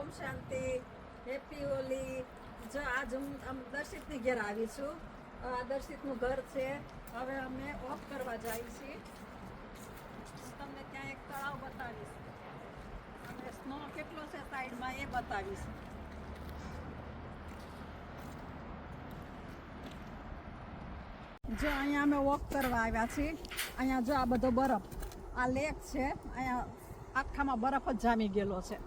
ઓમ શાંતિ, happy Holi. જો આજ હું આમ દર્શિતની ઘેર આવી છું. આ દર્શિતનું ઘર છે. હવે અમે વોક કરવા જઈએ છીએ. તમને ત્યાં એક તળાવ બતાવીશ અને સ્નો કેટલો છે સાઈડમાં એ બતાવીશ. જો અહીંયા અમે વોક કરવા આવ્યા છીએ. અહીંયા જો આ બધો બરફ, આ લેક છે. અહીંયા આખામાં બરફ જ જામી ગયેલો છે.